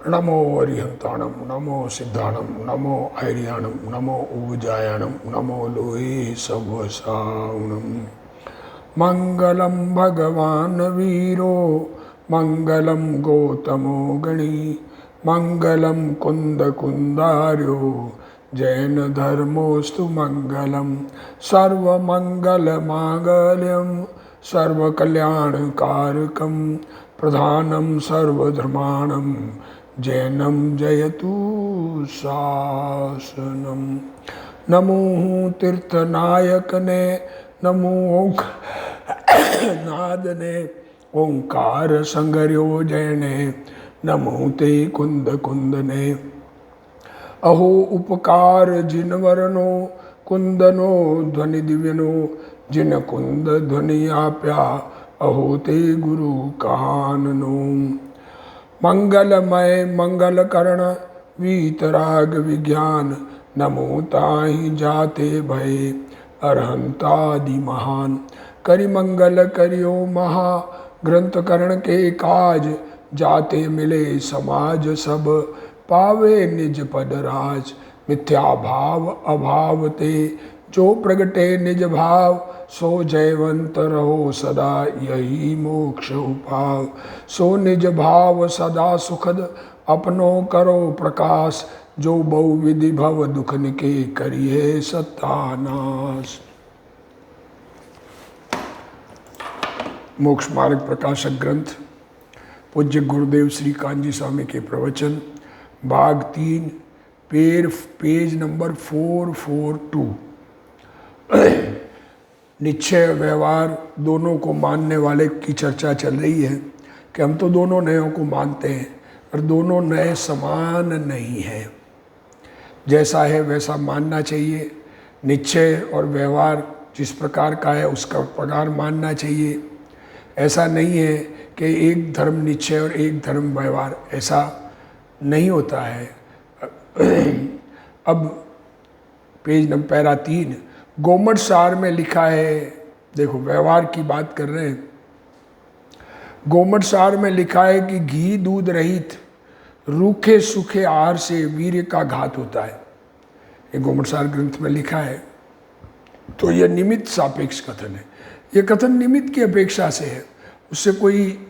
नमो अरिहंताणम, नमो सिद्धाणम, नमो ऐरियाणम, नमो ऊजायाणम, नमो लोहे सवसावणम। मंगलम भगवान वीरो, मंगलम गौतमो गणी, मंगलम कुंद कुंदार्यो, जैन धर्मोस्तु मंगलम। सर्वमंगल मांगल्यम सर्वकल्याणकारकम, प्रधानम सर्वधर्माणम, जैनम जयतु शासनम। नमो तीर्थनायक ने, नमो नाद ने, ओंकार संगर्यो जयने, नमो ते कुंद कुंद ने। अहो उपकार जिन वरनो, कुंदनो ध्वनि दिव्यनो, जिन कुंद ध्वनि आप्या, अहो ते गुरु काननो। मंगलमय मंगल करण, वीतराग विज्ञान, नमो ताहि जाते भय, अरहंतादि महान। करि मंगल करियो महा, ग्रंथ करण के काज, जाते मिले समाज सब, पावे निज पद राज। मिथ्या भाव अभाव ते, जो प्रगटे निज भाव, सो जयवंत रहो सदा, यही मोक्ष उपाव। सो निज भाव सदा सुखद, अपनो करो प्रकाश, जो बहु विधि भव दुख निके, करिए सत्यानाश। मोक्ष मार्ग प्रकाशक ग्रंथ पूज्य गुरुदेव श्री कांजी स्वामी के प्रवचन, भाग 3, पेज नंबर 442। निश्चय व्यवहार दोनों को मानने वाले की चर्चा चल रही है कि हम तो दोनों नयों को मानते हैं, और दोनों नए समान नहीं हैं। जैसा है वैसा मानना चाहिए। निश्चय और व्यवहार जिस प्रकार का है उसका प्रकार मानना चाहिए। ऐसा नहीं है कि एक धर्म निश्चय और एक धर्म व्यवहार, ऐसा नहीं होता है। अब पेज नंबर पैरा 3 गोमट सार में लिखा है, देखो व्यवहार की बात कर रहे हैं। गोमट सार में लिखा है कि घी दूध रहित रूखे सूखे आहार से वीर्य का घात होता है। ये गोमट सार ग्रंथ में लिखा है। तो यह निमित्त सापेक्ष कथन है। ये कथन निमित्त की अपेक्षा से है, उससे कोई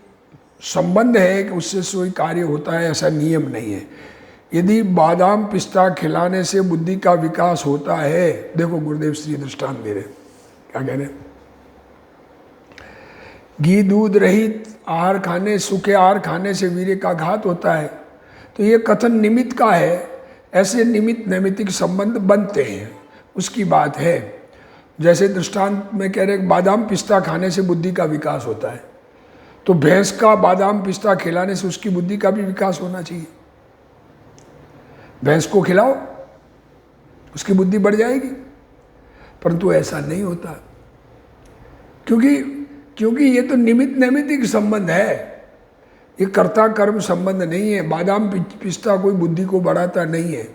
संबंध है कि उससे कोई कार्य होता है, ऐसा नियम नहीं है। यदि बादाम पिस्ता खिलाने से बुद्धि का विकास होता है, देखो गुरुदेव श्री दृष्टांत दे रहे, क्या कह रहे, घी दूध रहित आहार खाने, सूखे आहार खाने से वीर्य का घात होता है। तो ये कथन निमित्त का है। ऐसे निमित्त नैमित्तिक संबंध बनते हैं, उसकी बात है। जैसे दृष्टांत में कह रहे बादाम पिस्ता खाने से बुद्धि का विकास होता है, तो भैंस का बादाम पिस्ता खिलाने से उसकी बुद्धि का भी विकास होना चाहिए। भैंस को खिलाओ, उसकी बुद्धि बढ़ जाएगी, परंतु ऐसा नहीं होता, क्योंकि ये तो निमित्त नैमित्तिक संबंध है, ये कर्ता कर्म संबंध नहीं है। बादाम पिस्ता कोई बुद्धि को बढ़ाता नहीं है।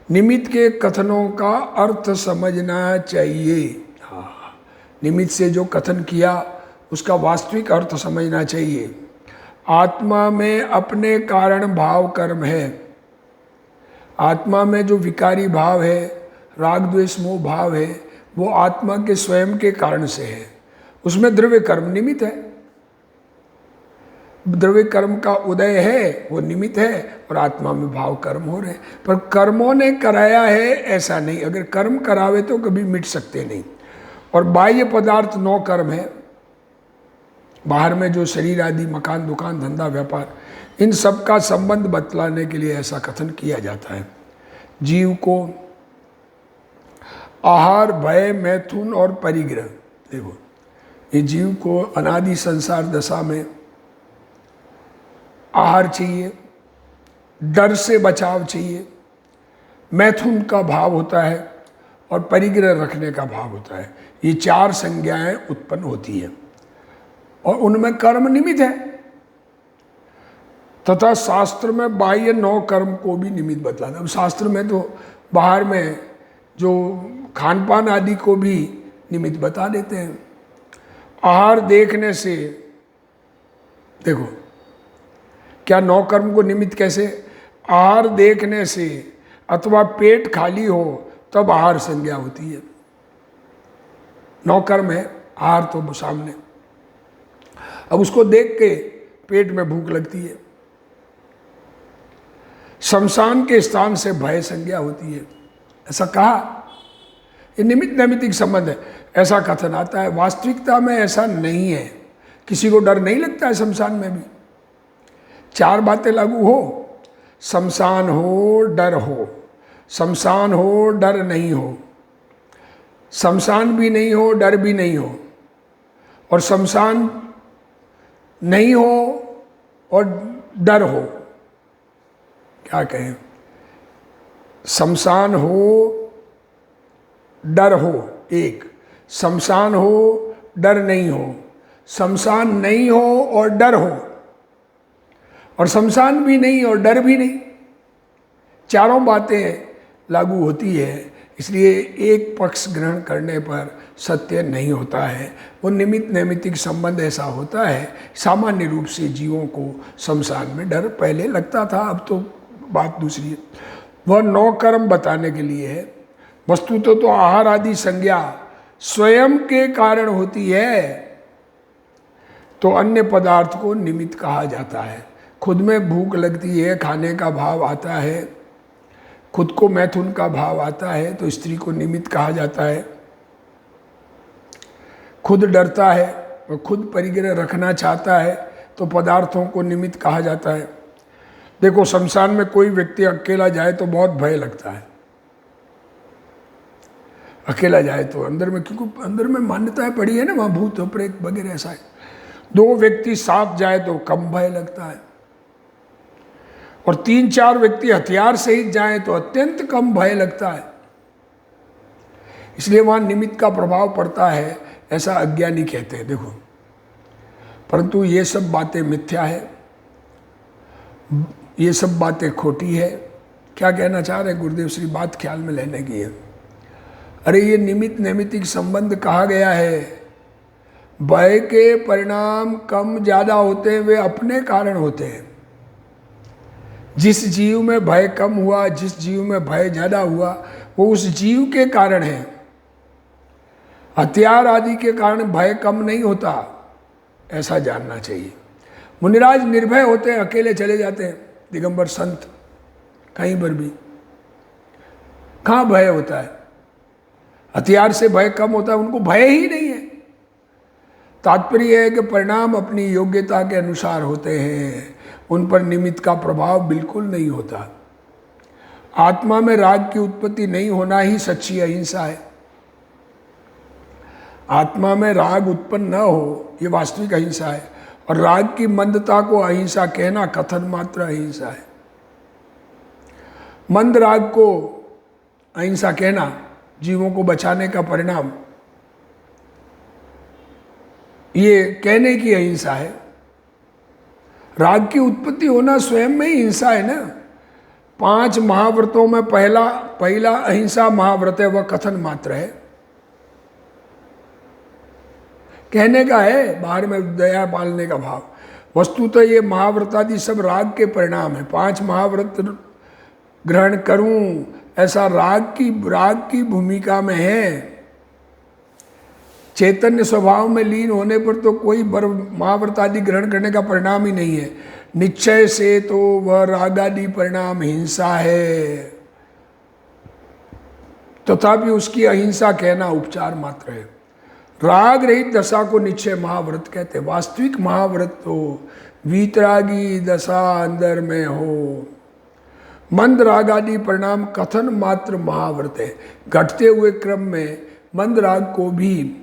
निमित्त के कथनों का अर्थ समझना चाहिए। हाँ, निमित्त से जो कथन किया उसका वास्तविक अर्थ समझना चाहिए। आत्मा में अपने कारण भाव कर्म है। आत्मा में जो विकारी भाव है, राग द्वेष मोह भाव है, वो आत्मा के स्वयं के कारण से है। उसमें द्रव्य कर्म निमित्त है। द्रव्य कर्म का उदय है, वो निमित्त है, और आत्मा में भाव कर्म हो रहे हैं। पर कर्मों ने कराया है ऐसा नहीं। अगर कर्म करावे तो कभी मिट सकते नहीं। और बाह्य पदार्थ 9 कर्म है। बाहर में जो शरीर आदि, मकान, दुकान, धंधा, व्यापार, इन सब का संबंध बतलाने के लिए ऐसा कथन किया जाता है। जीव को आहार, भय, मैथुन और परिग्रह, देखो ये जीव को अनादि संसार दशा में आहार चाहिए, डर से बचाव चाहिए, मैथुन का भाव होता है, और परिग्रह रखने का भाव होता है। ये 4 संज्ञाएं उत्पन्न होती हैं, और उनमें कर्म निमित्त है। तथा शास्त्र में बाह्य 9 कर्म को भी निमित्त बतलाना। अब शास्त्र में तो बाहर में जो खान पान आदि को भी निमित्त बता देते हैं। आहार देखने से, देखो क्या 9 कर्म को निमित्त कैसे? आहार देखने से अथवा पेट खाली हो तब आहार संज्ञा होती है। 9 कर्म है, आहार तो सामने, अब उसको देख के पेट में भूख लगती है। शमशान के स्थान से भय संज्ञा होती है, ऐसा कहा। ये निमित्त नैमित्तिक संबंध है, ऐसा कथन आता है। वास्तविकता में ऐसा नहीं है। किसी को डर नहीं लगता है शमशान में भी? 4 बातें लागू हो, शमशान हो डर हो, शमशान हो डर नहीं हो, शमशान भी नहीं हो डर भी नहीं हो, और शमशान नहीं हो और डर हो। क्या कहें? शमशान हो डर हो एक, शमशान हो डर नहीं हो, शमशान नहीं हो और डर हो, और शमशान भी नहीं और डर भी नहीं। चारों बातें लागू होती है, इसलिए एक पक्ष ग्रहण करने पर सत्य नहीं होता है। वो निमित्त नैमित्तिक संबंध ऐसा होता है। सामान्य रूप से जीवों को शमशान में डर पहले लगता था, अब तो बात दूसरी है। वह 9 कर्म बताने के लिए है। वस्तुतः तो आहार आदि संज्ञा स्वयं के कारण होती है, तो अन्य पदार्थ को निमित्त कहा जाता है। खुद में भूख लगती है, खाने का भाव आता है, खुद को मैथुन का भाव आता है, तो स्त्री को निमित्त कहा जाता है। खुद डरता है और खुद परिग्रह रखना चाहता है, तो पदार्थों को निमित्त कहा जाता है। देखो, शमशान में कोई व्यक्ति अकेला जाए तो बहुत भय लगता है। अकेला जाए तो अंदर में, क्योंकि अंदर में मान्यताएं पड़ी है ना, वहाँ भूत प्रेत वगैरह ऐसा है। 2 व्यक्ति साथ जाए तो कम भय लगता है, और 3-4 व्यक्ति हथियार सहित जाएं तो अत्यंत कम भय लगता है। इसलिए वहाँ निमित्त का प्रभाव पड़ता है, ऐसा अज्ञानी कहते हैं। देखो, परंतु ये सब बातें मिथ्या है, ये सब बातें खोटी है। क्या कहना चाह रहे गुरुदेव श्री? बात ख्याल में लेने की है। अरे ये निमित्त नैमित्तिक संबंध कहा गया है, भय के परिणाम कम ज्यादा होते हैं, वे अपने कारण होते हैं। जिस जीव में भय कम हुआ, जिस जीव में भय ज्यादा हुआ, वो उस जीव के कारण है। हथियार आदि के कारण भय कम नहीं होता, ऐसा जानना चाहिए। मुनिराज निर्भय होते हैं, अकेले चले जाते हैं, दिगंबर संत कहीं पर भी। कहाँ भय होता है? हथियार से भय कम होता है, उनको भय ही नहीं है। तात्पर्य है कि परिणाम अपनी योग्यता के अनुसार होते हैं, उन पर निमित्त का प्रभाव बिल्कुल नहीं होता। आत्मा में राग की उत्पत्ति नहीं होना ही सच्ची अहिंसा है। आत्मा में राग उत्पन्न न हो, ये वास्तविक अहिंसा है। और राग की मंदता को अहिंसा कहना कथन मात्र अहिंसा है। मंद राग को अहिंसा कहना जीवों को बचाने का परिणाम, ये कहने की अहिंसा है। राग की उत्पत्ति होना स्वयं में ही हिंसा है ना। 5 महाव्रतों में पहला अहिंसा महाव्रत है, वह कथन मात्र है, कहने का है, बाहर में दया पालने का भाव। वस्तुतः ये महाव्रत आदि सब राग के परिणाम है। 5 महाव्रत ग्रहण करूं, ऐसा राग की भूमिका में है। चैतन्य स्वभाव में लीन होने पर तो कोई महाव्रत आदि ग्रहण करने का परिणाम ही नहीं है। निश्चय से तो वह राग आदि परिणाम हिंसा है, तथापि उसकी अहिंसा कहना उपचार मात्र है। राग रहित दशा को निश्चय महाव्रत कहते हैं। वास्तविक महाव्रत तो वीतरागी दशा अंदर में हो। मंद राग आदि परिणाम कथन मात्र महाव्रत है। घटते हुए क्रम में मंद राग को भी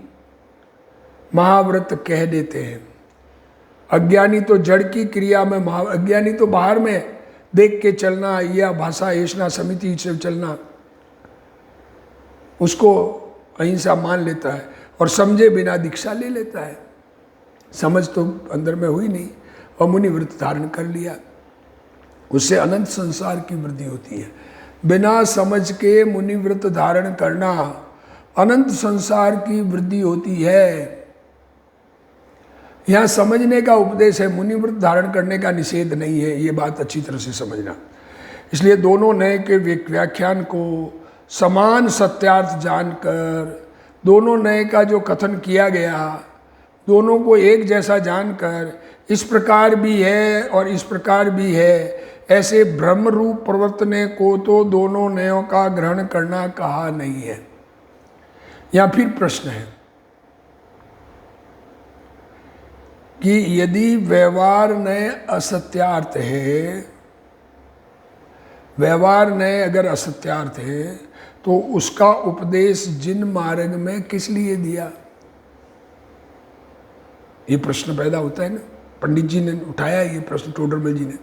महाव्रत कह देते हैं। अज्ञानी तो जड़ की क्रिया में अज्ञानी तो बाहर में देख के चलना या भाषा ऐषणा समिति से चलना, उसको अहिंसा मान लेता है और समझे बिना दीक्षा ले लेता है। समझ तो अंदर में हुई नहीं और मुनि व्रत धारण कर लिया, उससे अनंत संसार की वृद्धि होती है। बिना समझ के मुनि व्रत धारण करना अनंत संसार की वृद्धि होती है। यहाँ समझने का उपदेश है, मुनि व्रत धारण करने का निषेध नहीं है, ये बात अच्छी तरह से समझना। इसलिए दोनों नए के व्याख्यान को समान सत्यार्थ जानकर, दोनों नए का जो कथन किया गया दोनों को एक जैसा जानकर, इस प्रकार भी है और इस प्रकार भी है, ऐसे ब्रह्म रूप प्रवर्तने को तो दोनों नयों का ग्रहण करना कहा नहीं है। या फिर प्रश्न है कि यदि व्यवहार नए असत्यार्थ है, व्यवहार नए अगर असत्यार्थ है, तो उसका उपदेश जिन मार्ग में किस लिए दिया? ये प्रश्न पैदा होता है ना। पंडित जी ने उठाया ये प्रश्न, टोडरमल जी ने।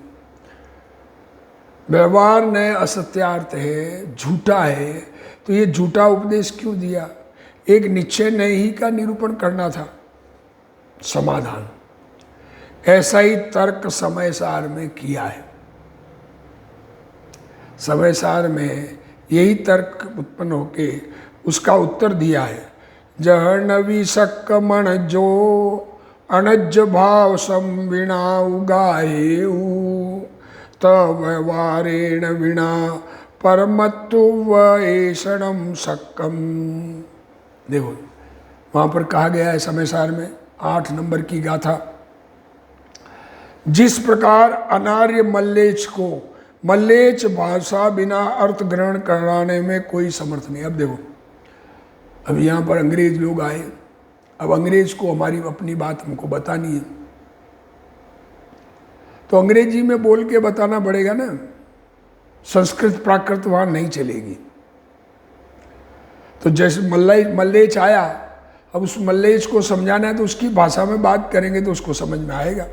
व्यवहार नए असत्यार्थ है, झूठा है, तो ये झूठा उपदेश क्यों दिया? एक निश्चय नए ही का निरूपण करना था। समाधान, ऐसा ही तर्क समय सार में किया है। समय सार में यही तर्क उत्पन्न होके उसका उत्तर दिया है। जह नवी शक मन जो अनज भाव संविना उगाए तब व्यवहारेण विना परमत्व ऐषणम सक्कम। देखो वहाँ पर कहा गया है समय सार में 8 नंबर की गाथा, जिस प्रकार अनार्य मल्लेच को मल्लेच भाषा बिना अर्थ ग्रहण कराने में कोई समर्थ नहीं। अब देखो, अब यहाँ पर अंग्रेज लोग आए, अब अंग्रेज को हमारी अपनी बात हमको बतानी है, तो अंग्रेजी में बोल के बताना पड़ेगा ना। संस्कृत प्राकृत वहाँ नहीं चलेगी। तो जैसे मल्लेच आया, अब उस मल्लेच को समझाना है तो उसकी भाषा में बात करेंगे तो उसको समझ में आएगा,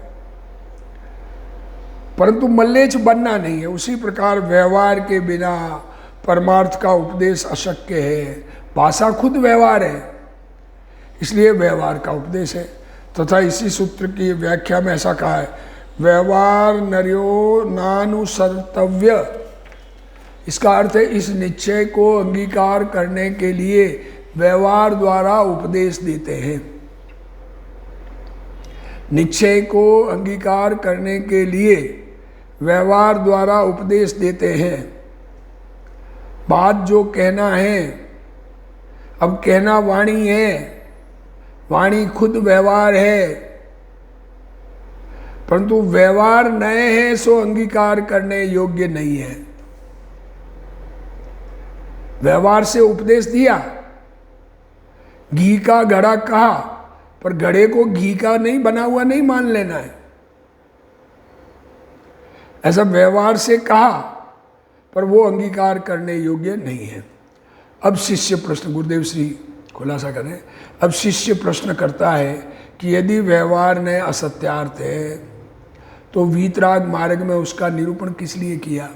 परंतु मल्लेच बनना नहीं है। उसी प्रकार व्यवहार के बिना परमार्थ का उपदेश अशक्य है। भाषा खुद व्यवहार है, इसलिए व्यवहार का उपदेश है। तथा इसी सूत्र की व्याख्या में ऐसा कहा है, व्यवहार नर्यो नानुसर्तव्य। इसका अर्थ है इस निश्चय को अंगीकार करने के लिए व्यवहार द्वारा उपदेश देते हैं। निश्चय को अंगीकार करने के लिए व्यवहार द्वारा उपदेश देते हैं। बात जो कहना है, अब कहना वाणी है, वाणी खुद व्यवहार है, परंतु व्यवहार नए हैं सो अंगीकार करने योग्य नहीं है। व्यवहार से उपदेश दिया, घी का घड़ा कहा, पर घड़े को घी का नहीं बना हुआ नहीं मान लेना है। ऐसा व्यवहार से कहा, पर वो अंगीकार करने योग्य नहीं है। अब शिष्य प्रश्न, गुरुदेव श्री खुलासा करें। अब शिष्य प्रश्न करता है कि यदि व्यवहार ने असत्यार्थ है तो वीतराग मार्ग में उसका निरूपण किस लिए किया?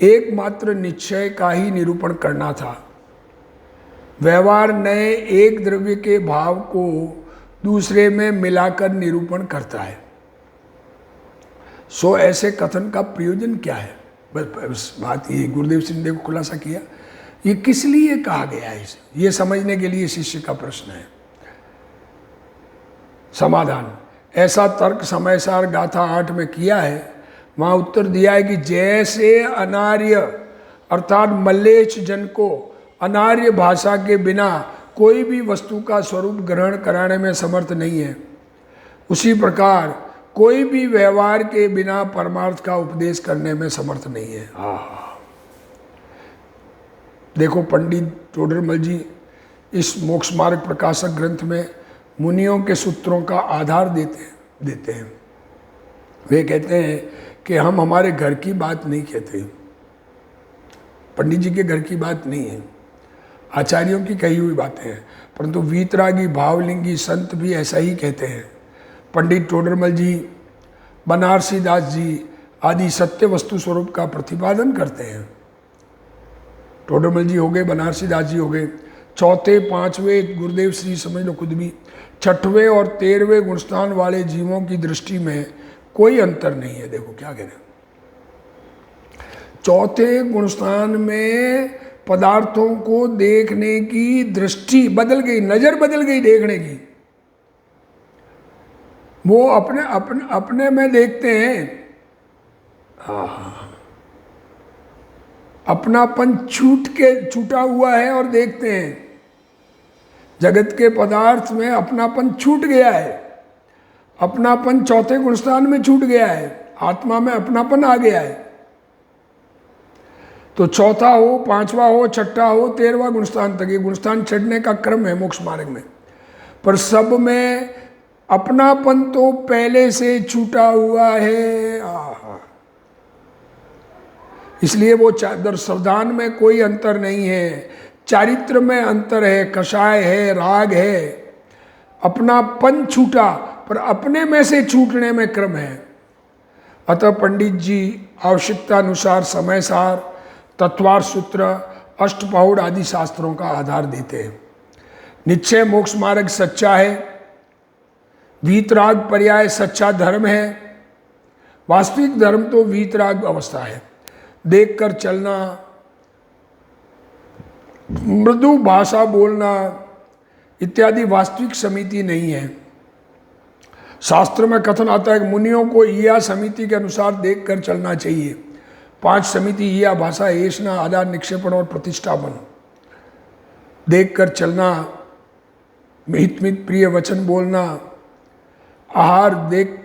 एकमात्र निश्चय का ही निरूपण करना था। व्यवहार नए एक द्रव्य के भाव को दूसरे में मिलाकर निरूपण करता है, सो ऐसे कथन का प्रयोजन क्या है? बस बात ये गुरुदेव सिंह ने खुलासा किया। ये किस लिए कहा गया है, ये समझने के लिए शिष्य का प्रश्न है। समाधान, ऐसा तर्क समय सार गाथा 8 में किया है। वहाँ उत्तर दिया है कि जैसे अनार्य अर्थात मल्लेच जन को अनार्य भाषा के बिना कोई भी वस्तु का स्वरूप ग्रहण कराने में समर्थ नहीं है, उसी प्रकार कोई भी व्यवहार के बिना परमार्थ का उपदेश करने में समर्थ नहीं है। देखो पंडित टोडरमल जी इस मोक्ष मार्ग प्रकाशक ग्रंथ में मुनियों के सूत्रों का आधार देते हैं। वे कहते हैं कि हम हमारे घर की बात नहीं कहते, पंडित जी के घर की बात नहीं है, आचार्यों की कही हुई बातें हैं, परंतु वीतरागी भावलिंगी संत भी ऐसा ही कहते हैं। पंडित टोडरमल जी, बनारसी दास जी आदि सत्य वस्तु स्वरूप का प्रतिपादन करते हैं। टोडरमल जी हो गए, बनारसी दास जी हो गए। चौथे पांचवें गुरुदेव श्री समझ लो खुद भी, छठवें और 13वें गुणस्थान वाले जीवों की दृष्टि में कोई अंतर नहीं है। देखो क्या कह रहे हैं, चौथे गुणस्थान में पदार्थों को देखने की दृष्टि बदल गई, नजर बदल गई देखने की। वो अपने अपने अपने में देखते हैं। हाँ, अपनापन छूटा हुआ है और देखते हैं। जगत के पदार्थ में अपनापन छूट गया है, अपनापन चौथे गुणस्थान में छूट गया है, आत्मा में अपनापन आ गया है। तो चौथा हो, पांचवा हो, छठा हो, 13वां गुणस्थान तक, ये गुणस्थान चढ़ने का क्रम है मोक्ष मार्ग में। पर सब में अपनापन तो पहले से छूटा हुआ है। आहा, इसलिए वो श्रद्धान में कोई अंतर नहीं है, चारित्र में अंतर है, कषाय है, राग है। अपनापन छूटा, पर अपने में से छूटने में क्रम है। अतः पंडित जी आवश्यकता अनुसार समय सार, तत्वार सूत्र, अष्टपौढ़ आदि शास्त्रों का आधार देते हैं। निश्चय मोक्ष मार्ग सच्चा है, वीतराग पर्याय सच्चा धर्म है। वास्तविक धर्म तो वीतराग अवस्था है, देखकर चलना, मृदु भाषा बोलना इत्यादि वास्तविक समिति नहीं है। शास्त्र में कथन आता है कि मुनियों को ईया समिति के अनुसार देखकर चलना चाहिए। 5 समिति ईया भाषा, ऐषणा, आदान, निक्षेपण और प्रतिष्ठापन। देखकर चलना, हितमित प्रिय वचन बोलना, आहार देख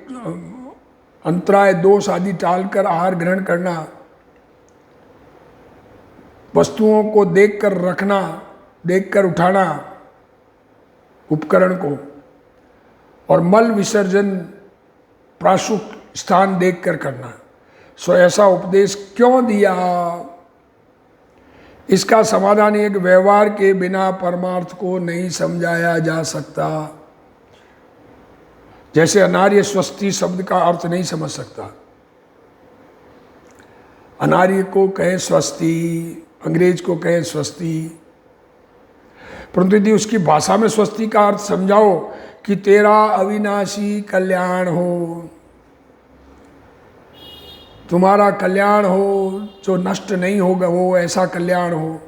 अंतराय दोष आदि टालकर आहार ग्रहण करना, वस्तुओं को देखकर रखना, देखकर उठाना उपकरण को, और मल विसर्जन प्राशुक स्थान देखकर करना। सो ऐसा उपदेश क्यों दिया? इसका समाधान एक व्यवहार के बिना परमार्थ को नहीं समझाया जा सकता। जैसे अनार्य स्वस्ति शब्द का अर्थ नहीं समझ सकता, अनार्य को कहे स्वस्ति, अंग्रेज को कहे स्वस्ति, परंतु यदि उसकी भाषा में स्वस्ति का अर्थ समझाओ कि तेरा अविनाशी कल्याण हो, तुम्हारा कल्याण हो जो नष्ट नहीं होगा, वो ऐसा कल्याण हो,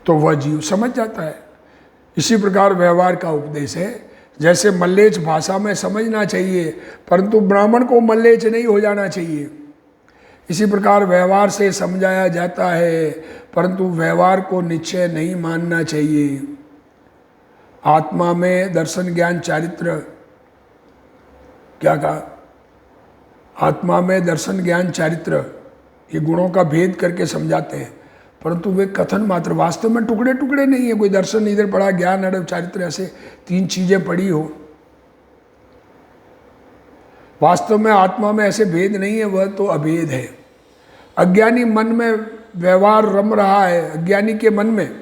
तो वह जीव समझ जाता है। इसी प्रकार व्यवहार का उपदेश है। जैसे मल्लेच भाषा में समझना चाहिए, परंतु ब्राह्मण को मल्लेच नहीं हो जाना चाहिए। इसी प्रकार व्यवहार से समझाया जाता है, परंतु व्यवहार को निश्चय नहीं मानना चाहिए। आत्मा में दर्शन ज्ञान चारित्र, क्या कहा? आत्मा में दर्शन ज्ञान चारित्र, ये गुणों का भेद करके समझाते हैं, परंतु वे कथन मात्र, वास्तव में टुकड़े टुकड़े नहीं है। कोई दर्शन इधर पढ़ा, ज्ञान अड़व चारित्र, ऐसे 3 चीजें पड़ी हो। वास्तव में आत्मा में ऐसे भेद नहीं है, वह तो अभेद है। अज्ञानी मन में व्यवहार रम रहा है, अज्ञानी के मन में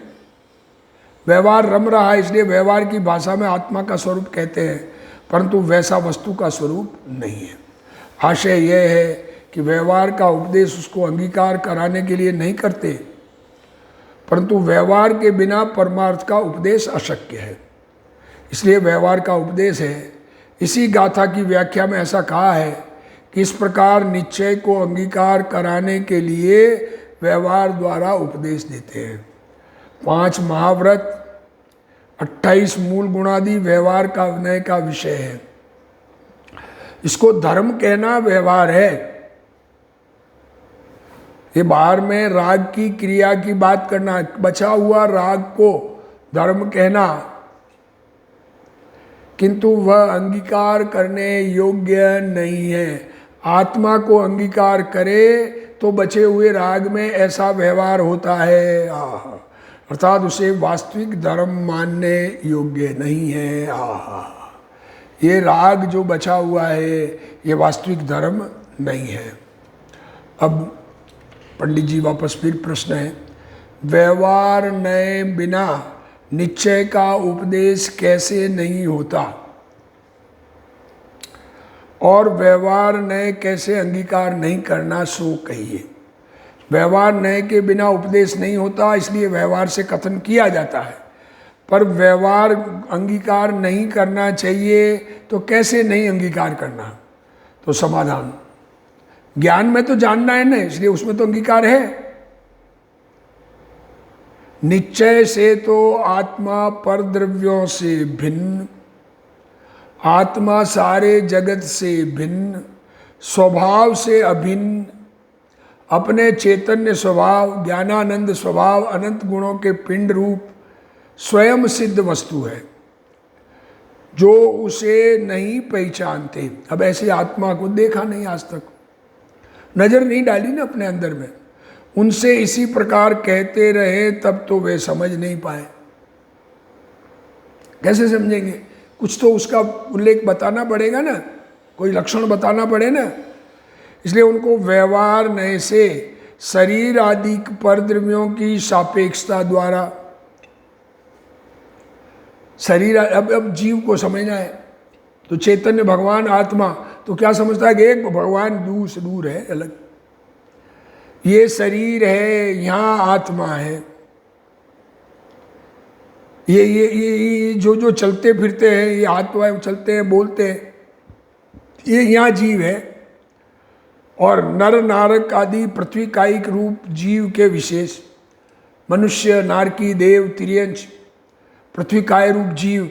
व्यवहार रम रहा है, इसलिए व्यवहार की भाषा में आत्मा का स्वरूप कहते हैं, परंतु वैसा वस्तु का स्वरूप नहीं है। आशय यह है कि व्यवहार का उपदेश उसको अंगीकार कराने के लिए नहीं करते, परंतु व्यवहार के बिना परमार्थ का उपदेश अशक्य है, इसलिए व्यवहार का उपदेश है। इसी गाथा की व्याख्या में ऐसा कहा है कि इस प्रकार निश्चय को अंगीकार कराने के लिए व्यवहार द्वारा उपदेश देते हैं। 5 महाव्रत, 28 मूल गुणादि व्यवहार का विनय का विषय है। इसको धर्म कहना व्यवहार है। ये बाहर में राग की क्रिया की बात करना, बचा हुआ राग को धर्म कहना, किंतु वह अंगीकार करने योग्य नहीं है। आत्मा को अंगीकार करे तो बचे हुए राग में ऐसा व्यवहार होता है, अर्थात उसे वास्तविक धर्म मानने योग्य नहीं है। ये राग जो बचा हुआ है, ये वास्तविक धर्म नहीं है। अब पंडित जी वापस फिर प्रश्न है, व्यवहार नए बिना निश्चय का उपदेश कैसे नहीं होता, और व्यवहार नए कैसे अंगीकार नहीं करना, सो कहिए। व्यवहार नए के बिना उपदेश नहीं होता, इसलिए व्यवहार से कथन किया जाता है, पर व्यवहार अंगीकार नहीं करना चाहिए, तो कैसे नहीं अंगीकार करना? तो समाधान, ज्ञान में तो जानना है ना, इसलिए उसमें तो अंगीकार है। निश्चय से तो आत्मा पर द्रव्यों से भिन्न, आत्मा सारे जगत से भिन्न, स्वभाव से अभिन्न, अपने चैतन्य स्वभाव, ज्ञानानंद स्वभाव, अनंत गुणों के पिंड रूप स्वयं सिद्ध वस्तु है जो उसे नहीं पहचानते। अब ऐसे आत्मा को देखा नहीं आज तक, नजर नहीं डाली ना अपने अंदर में, उनसे इसी प्रकार कहते रहे तब तो वे समझ नहीं पाए। कैसे समझेंगे? कुछ तो उसका उल्लेख बताना पड़ेगा ना, कोई लक्षण बताना पड़े ना। इसलिए उनको व्यवहार नए से शरीर आदि परद्रव्यों की सापेक्षता द्वारा, शरीर अब जीव को समझना है तो चैतन्य भगवान आत्मा तो क्या समझता है कि एक भगवान दूर से दूर है, अलग, ये शरीर है, यहाँ आत्मा है, ये जो चलते फिरते हैं, ये आत्मा चलते हैं बोलते हैं, ये यहाँ जीव है। और नर नारक आदि पृथ्वी कायिक रूप जीव के विशेष, मनुष्य, नारकी, देव, तिर्यंच, पृथ्वी काय रूप जीव,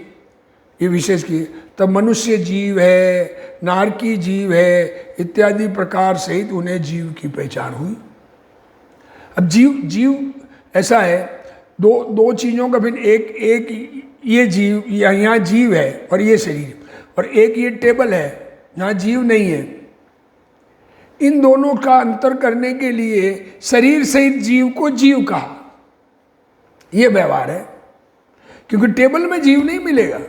ये विशेष किए। तब मनुष्य जीव है, नारकी जीव है इत्यादि प्रकार सहित उन्हें जीव की पहचान हुई। अब जीव ऐसा है, दो चीज़ों का भिन्न, एक ये जीव, यहाँ जीव है और ये शरीर, और एक ये टेबल है, यहाँ जीव नहीं है। इन दोनों का अंतर करने के लिए शरीर सहित जीव को जीव कहा, ये व्यवहार है, क्योंकि टेबल में जीव नहीं मिलेगा,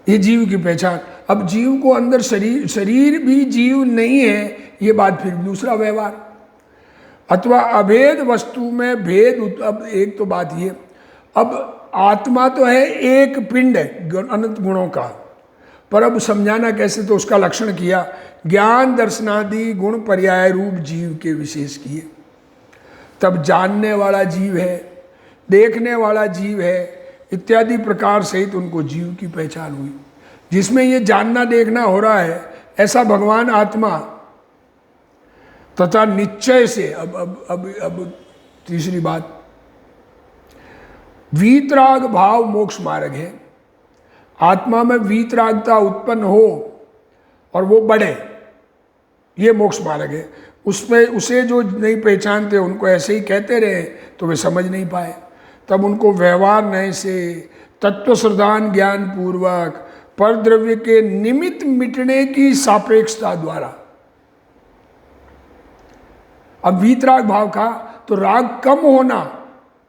ये जीव की पहचान। अब जीव को अंदर शरीर भी जीव नहीं है, ये बात फिर दूसरा व्यवहार। अथवा अभेद वस्तु में भेद, अब एक तो बात ये, अब आत्मा तो है एक पिंड है अनंत गुणों का, पर अब समझाना कैसे, तो उसका लक्षण किया, ज्ञान दर्शनादि गुण पर्याय रूप जीव के विशेष किए। तब जानने वाला जीव है, देखने वाला जीव है इत्यादि प्रकार सहित उनको जीव की पहचान हुई। जिसमें ये जानना देखना हो रहा है ऐसा भगवान आत्मा तथा निश्चय से, अब तीसरी बात, वीतराग भाव मोक्ष मार्ग है। आत्मा में वीतरागता उत्पन्न हो और वो बढ़े, ये मोक्ष मार्ग है। उसमें उसे जो नहीं पहचानते उनको ऐसे ही कहते रहे तो वे समझ नहीं पाए। तब उनको व्यवहार नए से तत्व श्रद्धान ज्ञान पूर्वक परद्रव्य के निमित्त मिटने की सापेक्षता द्वारा, अब वीतराग भाव का तो राग कम होना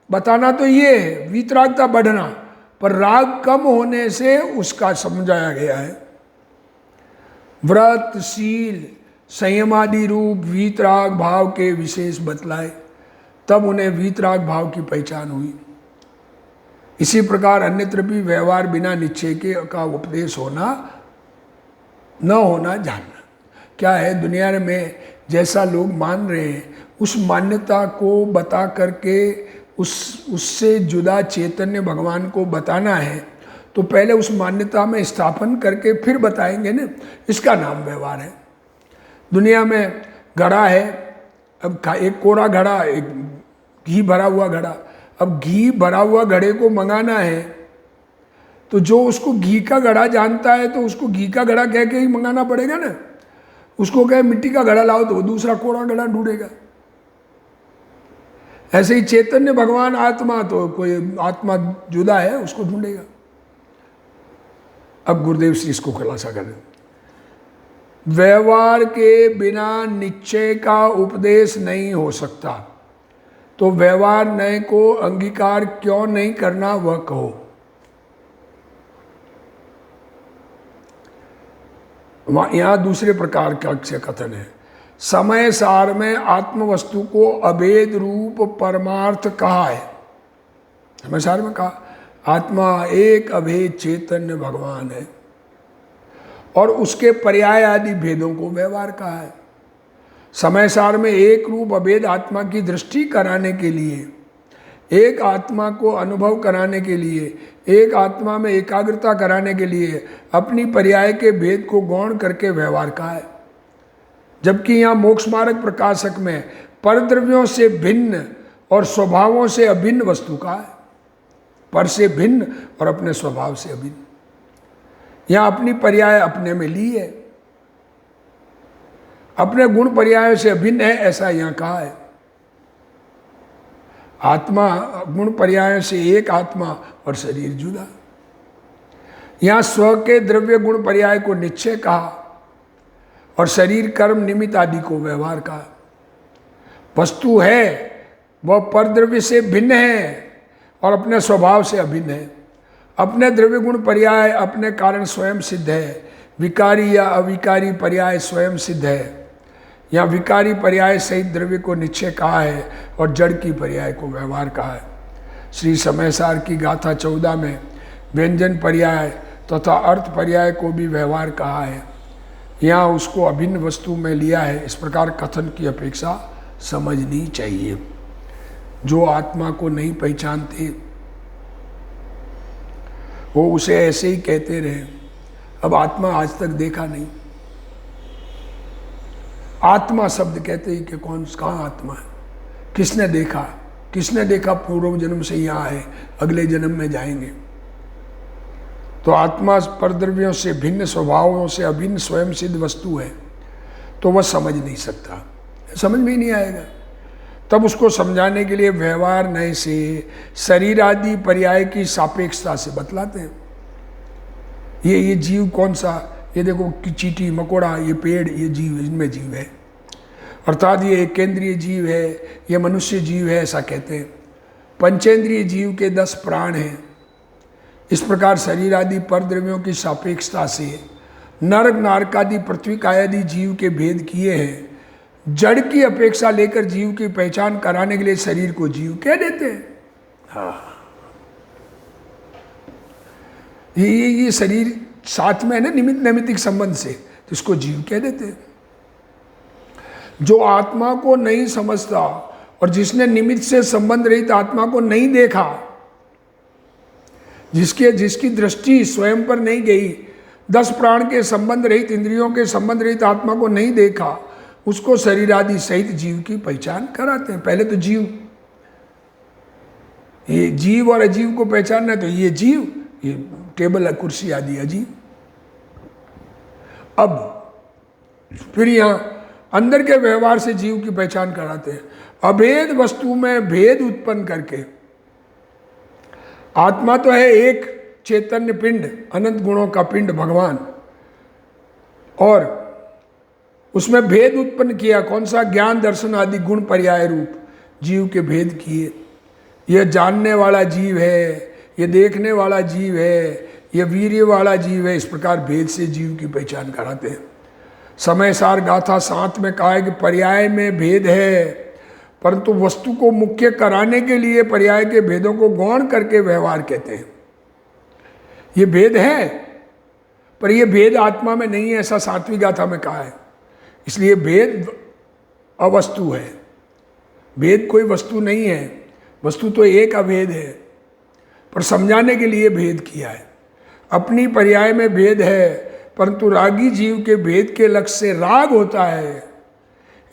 बताना तो ये है, वीतरागता बढ़ना, पर राग कम होने से उसका समझाया गया है। व्रत, शील, संयमादि रूप वीतराग भाव के विशेष बतलाए, तब उन्हें वीतराग भाव की पहचान हुई। इसी प्रकार अन्यत्र भी व्यवहार बिना निश्चय के का उपदेश होना न होना जानना। क्या है, दुनिया में जैसा लोग मान रहे हैं उस मान्यता को बता करके उससे जुदा चैतन्य भगवान को बताना है, तो पहले उस मान्यता में स्थापन करके फिर बताएंगे ना, इसका नाम व्यवहार है। दुनिया में घड़ा है, अब एक कोरा घड़ा, एक घी भरा हुआ घड़ा, अब घी भरा हुआ घड़े को मंगाना है तो जो उसको घी का घड़ा जानता है तो उसको घी का घड़ा कह के ही मंगाना पड़ेगा ना। उसको कहे मिट्टी का घड़ा लाओ तो वो दूसरा कोरा घड़ा ढूंढेगा। ऐसे ही चैतन्य भगवान आत्मा, तो कोई आत्मा जुदा है उसको ढूंढेगा। अब गुरुदेव श्री इसको खुलासा करें, व्यवहार के बिना निश्चय का उपदेश नहीं हो सकता, तो व्यवहार नए को अंगीकार क्यों नहीं करना वह कहो। यहाँ दूसरे प्रकार का कथन है, समय सार में आत्म वस्तु को अभेद रूप परमार्थ कहा है। समय सार में कहा आत्मा एक अभेद चैतन्य भगवान है, और उसके पर्याय आदि भेदों को व्यवहार कहा है। समय सार में एक रूप अभेद आत्मा की दृष्टि कराने के लिए, एक आत्मा को अनुभव कराने के लिए, एक आत्मा में एकाग्रता कराने के लिए अपनी पर्याय के भेद को गौण करके व्यवहार कहा है। जबकि यहाँ मोक्ष मार्ग प्रकाशक में परद्रव्यों से भिन्न और स्वभावों से अभिन्न वस्तु का है, पर से भिन्न और अपने स्वभाव से अभिन्न। यहाँ अपनी पर्याय अपने में ली है, अपने गुण पर्यायों से अभिन्न है, ऐसा यहाँ कहा है। आत्मा गुण पर्यायों से एक आत्मा और शरीर जुदा। यहाँ स्व के द्रव्य गुण पर्याय को निश्चय कहा और शरीर कर्म निमित्त आदि को व्यवहार कहा। वस्तु है वह परद्रव्य से भिन्न है और अपने स्वभाव से अभिन्न है। अपने द्रव्य गुण पर्याय अपने कारण स्वयं सिद्ध है, विकारी या अविकारी पर्याय स्वयं सिद्ध है। यहाँ विकारी पर्याय सहित द्रव्य को निश्चय कहा है और जड़ की पर्याय को व्यवहार कहा है। श्री समयसार की गाथा 14 में व्यंजन पर्याय तथा अर्थ पर्याय को भी व्यवहार कहा है। यहाँ उसको अभिन्न वस्तु में लिया है। इस प्रकार कथन की अपेक्षा समझनी चाहिए। जो आत्मा को नहीं पहचानते वो उसे ऐसे ही कहते रहे। अब आत्मा आज तक देखा नहीं, आत्मा शब्द कहते ही कि कौन कहाँ आत्मा है, किसने देखा, किसने देखा पूर्व जन्म से यहाँ है, अगले जन्म में जाएंगे। तो आत्मा परद्रव्यों से भिन्न, स्वभावों से अभिन्न स्वयं सिद्ध वस्तु है, तो वह समझ नहीं सकता, समझ में ही नहीं आएगा। तब उसको समझाने के लिए व्यवहार नए से शरीर आदि पर्याय की सापेक्षता से बतलाते हैं। ये जीव कौन सा, ये देखो कि चींटी मकोड़ा, ये पेड़, ये जीव, इनमें जीव है, अर्थात ये एक केंद्रीय जीव है, ये मनुष्य जीव है, ऐसा कहते हैं। पंचेंद्रिय जीव के 10 प्राण हैं। इस प्रकार शरीर आदि परद्रव्यों की सापेक्षता से नरक नारकादि पृथ्वी कायादि जीव के भेद किए हैं। जड़ की अपेक्षा लेकर जीव की पहचान कराने के लिए शरीर को जीव कह देते हैं। हाँ, ये शरीर साथ में है ना, निमित्त नैमित्तिक संबंध से, तो इसको जीव कह देते हैं। जो आत्मा को नहीं समझता और जिसने निमित्त से संबंध रहित आत्मा को नहीं देखा, जिसकी दृष्टि स्वयं पर नहीं गई, 10 प्राण के संबंध रहित, इंद्रियों के संबंध रहित आत्मा को नहीं देखा, उसको शरीर आदि सहित जीव की पहचान कराते हैं। पहले तो जीव, ये जीव और अजीव को पहचानना है, तो ये जीव, ये टेबल कुर्सी आदि अजीव। अब फिर यहाँ अंदर के व्यवहार से जीव की पहचान कराते हैं। अभेद वस्तु में भेद उत्पन्न करके, आत्मा तो है एक चैतन्य पिंड, अनंत गुणों का पिंड भगवान, और उसमें भेद उत्पन्न किया। कौन सा? ज्ञान दर्शन आदि गुण पर्याय रूप जीव के भेद किए। यह जानने वाला जीव है, ये देखने वाला जीव है, ये वीर्य वाला जीव है। इस प्रकार भेद से जीव की पहचान कराते हैं। समयसार गाथा 7 में कहा है कि पर्याय में भेद है, परंतु वस्तु को मुख्य कराने के लिए पर्याय के भेदों को गौण करके व्यवहार कहते हैं। ये भेद है, पर यह भेद आत्मा में नहीं है, ऐसा 7वीं गाथा में कहा है। इसलिए भेद अवस्तु है, भेद कोई वस्तु नहीं है, वस्तु तो एक अभेद है, पर समझाने के लिए भेद किया है। अपनी पर्याय में भेद है, परंतु रागी जीव के भेद के लक्ष्य से राग होता है।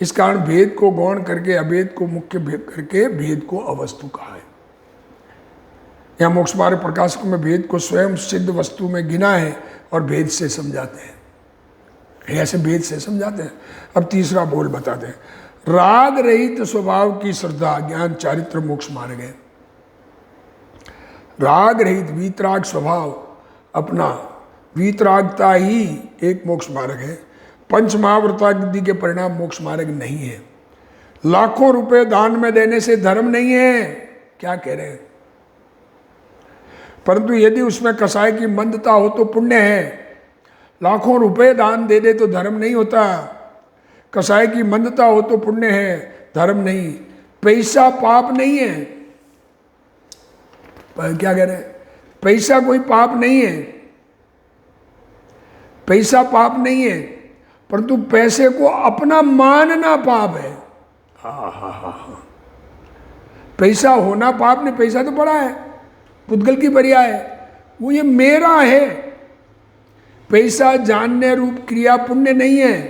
इस कारण भेद को गौण करके अभेद को मुख्य भेद करके भेद को अवस्तु कहा है। यहाँ मोक्ष मार्ग प्रकाशक में भेद को स्वयं सिद्ध वस्तु में गिना है और भेद से समझाते हैं, ऐसे भेद से समझाते हैं। अब तीसरा बोल बताते हैं। राग रहित स्वभाव की श्रद्धा ज्ञान चारित्र मोक्ष मार्ग है। राग रहित वीतराग स्वभाव अपना, वीतरागता ही एक मोक्ष मार्ग है। पंच महाव्रतादि के परिणाम मोक्ष मार्ग नहीं है। लाखों रुपए दान में देने से धर्म नहीं है, क्या कह रहे हैं, परंतु यदि उसमें कसाय की मंदता हो तो पुण्य है। लाखों रुपए दान दे दे तो धर्म नहीं होता, कसाय की मंदता हो तो पुण्य है, धर्म नहीं। पैसा पाप नहीं है, क्या कह रहे हैं, पैसा कोई पाप नहीं है, पैसा पाप नहीं है, परंतु पैसे को अपना मानना पाप है। हा। पैसा होना पाप नहीं, पैसा तो बड़ा है, पुद्गल की पर्याय है, वो ये मेरा है। पैसा जानने रूप क्रिया पुण्य नहीं है।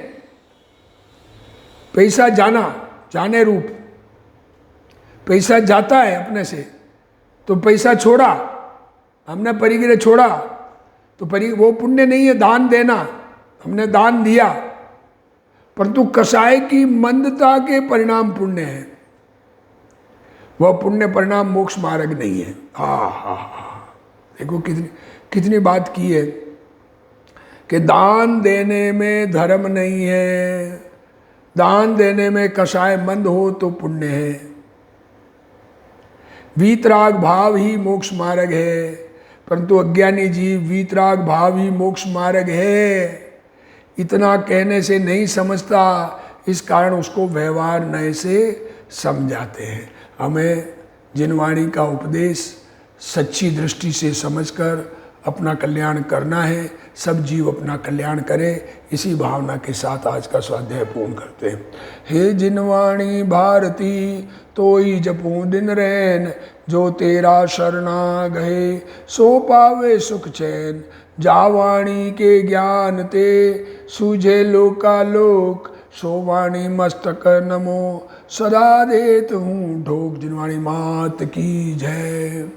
पैसा जाने रूप, पैसा जाता है अपने से, तो पैसा छोड़ा, हमने परिग्रह छोड़ा, तो वो पुण्य नहीं है दान देना, हमने दान दिया, परंतु कसाय की मंदता के परिणाम पुण्य है, वह पुण्य परिणाम मोक्ष मार्ग नहीं है। देखो कितनी बात की है कि दान देने में धर्म नहीं है, दान देने में कसाय मंद हो तो पुण्य है। वीतराग भाव ही मोक्ष मार्ग है, परंतु अज्ञानी जीव वीतराग भाव ही मोक्ष मार्ग है इतना कहने से नहीं समझता, इस कारण उसको व्यवहार नए से समझाते हैं। हमें जिनवाणी का उपदेश सच्ची दृष्टि से समझकर अपना कल्याण करना है, सब जीव अपना कल्याण करे, इसी भावना के साथ आज का स्वाध्याय पूर्ण करते हैं। हे जिनवाणी भारती तोई जपू दिन रैन, जो तेरा शरणा गए सो पावे सुख चैन। जावाणी के ज्ञान ते सूझे लोकालोक, सो वाणी मस्तक नमो सदा देत हूँ ढोक। जिनवाणी मात की जय।